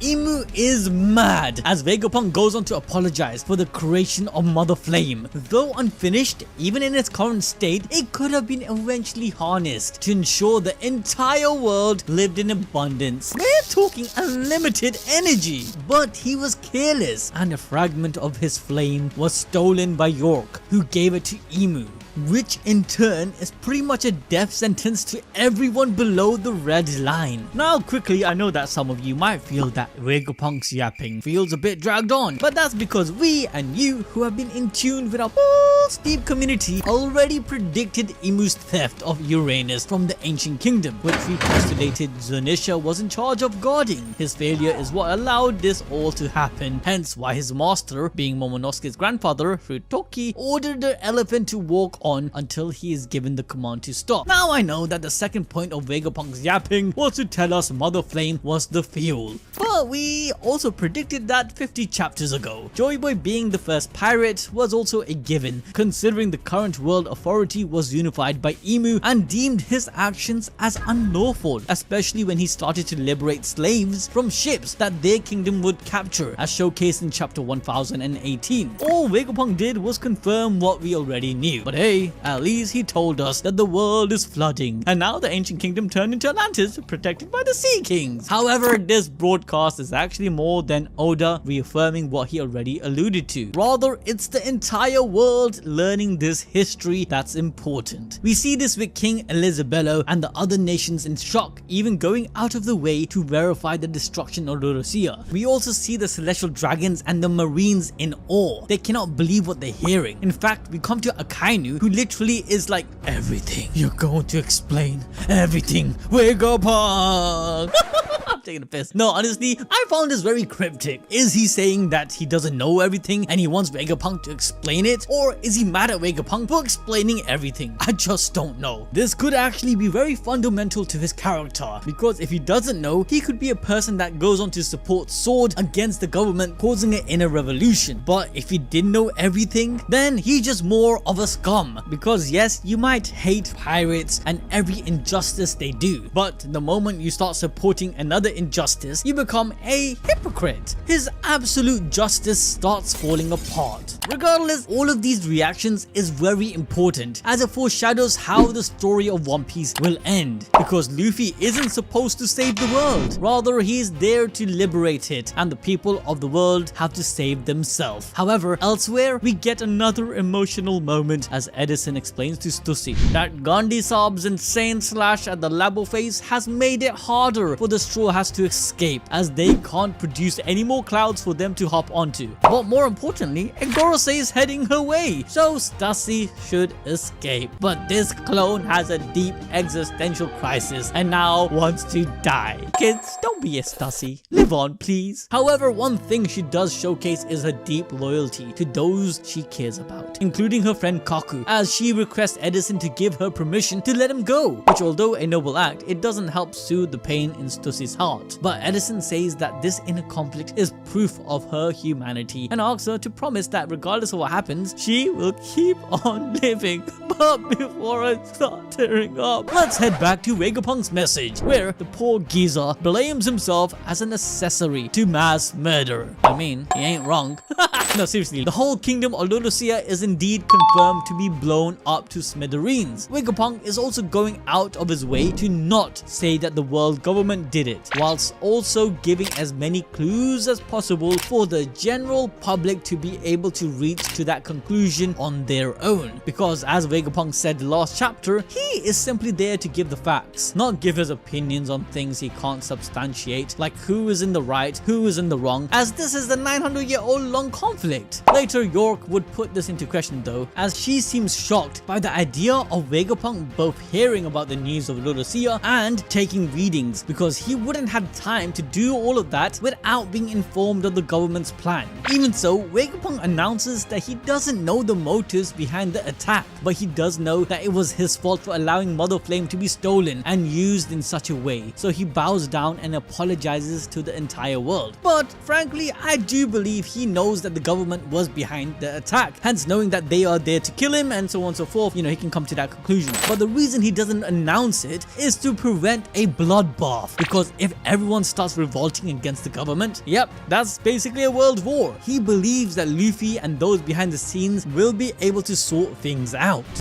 IMU is mad as Vegapunk goes on to apologize for the creation of Motherflame. Though unfinished, even in its current state, it could have been eventually harnessed to ensure the entire world lived in abundance. We're talking unlimited energy. But he was careless and a fragment of his flame was stolen by York, who gave it to IMU, which in turn is pretty much a death sentence to everyone below the red line. Now quickly, I know that some of you might feel that Vegapunk's yapping feels a bit dragged on, but that's because we and you who have been in tune with our whole Steep community already predicted IMU's theft of Uranus from the ancient kingdom, which we postulated Zunisha was in charge of guarding. His failure is what allowed this all to happen, hence why his master, being Momonosuke's grandfather, Futoki, ordered the elephant to walk on until he is given the command to stop. Now I know that the second point of Vegapunk's yapping was to tell us Motherflame was the fuel, but we also predicted that 50 chapters ago. Joy Boy being the first pirate was also a given, considering the current world authority was unified by IMU and deemed his actions as unlawful, especially when he started to liberate slaves from ships that their kingdom would capture, as showcased in chapter 1018. All Vegapunk did was confirm what we already knew, but hey, at least he told us that the world is flooding, and now the ancient kingdom turned into Atlantis, protected by the Sea Kings. However, this broadcast is actually more than Oda reaffirming what he already alluded to. Rather, it's the entire world learning this history that's important. We see this with King Elisabello and the other nations in shock, even going out of the way to verify the destruction of Lulusia. We also see the celestial dragons and the marines in awe. They cannot believe what they're hearing. In fact, we come to Akainu, who literally is like, everything. You're going to explain everything, Vegapunk. I'm taking a piss. No, honestly, I found this very cryptic. Is he saying that he doesn't know everything and he wants Vegapunk to explain it? Or is he mad at Vegapunk for explaining everything? I just don't know. This could actually be very fundamental to his character, because if he doesn't know, he could be a person that goes on to support Sword against the government, causing an inner revolution. But if he didn't know everything, then he's just more of a scum. Because yes, you might hate pirates and every injustice they do, but the moment you start supporting another injustice, you become a hypocrite. His absolute justice starts falling apart. Regardless, all of these reactions is very important, as it foreshadows how the story of One Piece will end, because Luffy isn't supposed to save the world, rather he's there to liberate it, and the people of the world have to save themselves. However, elsewhere we get another emotional moment as Edison explains to Stussy that Gandhi Saab's insane slash at the Labo face has made it harder for the Straw Hats to escape, as they can't produce any more clouds for them to hop onto. But more importantly, Egorose is heading her way, so Stussy should escape. But this clone has a deep existential crisis and now wants to die. Kids, don't be a Stussy. Live on, please. However, one thing she does showcase is her deep loyalty to those she cares about, including her friend Kaku, as she requests Edison to give her permission to let him go, which although a noble act, it doesn't help soothe the pain in Stussy's heart. But Edison says that this inner conflict is proof of her humanity and asks her to promise that regardless of what happens, she will keep on living. But before I start tearing up, let's head back to Vegapunk's message, where the poor geezer blames himself as an accessory to mass murder. I mean, he ain't wrong. No, seriously, the whole kingdom of Lulusia is indeed confirmed to be blown up to smithereens. Vegapunk is also going out of his way to not say that the world government did it, whilst also giving as many clues as possible for the general public to be able to reach to that conclusion on their own. Because as Vegapunk said last chapter, he is simply there to give the facts, not give his opinions on things he can't substantiate, like who is in the right, who is in the wrong, as this is the 900-year-old long conflict. Later, York would put this into question though, as she seems shocked by the idea of Vegapunk both hearing about the news of Lulusia and taking readings, because he wouldn't have time to do all of that without being informed of the government's plan. Even so, Vegapunk announces that he doesn't know the motives behind the attack, but he does know that it was his fault for allowing Motherflame to be stolen and used in such a way, so he bows down and apologizes to the entire world. But frankly, I do believe he knows that the government was behind the attack. Hence, knowing that they are there to kill him and so on and so forth, he can come to that conclusion. But the reason he doesn't announce it is to prevent a bloodbath, because if everyone starts revolting against the government, yep, that's basically a world war. He believes that Luffy and those behind the scenes will be able to sort things out.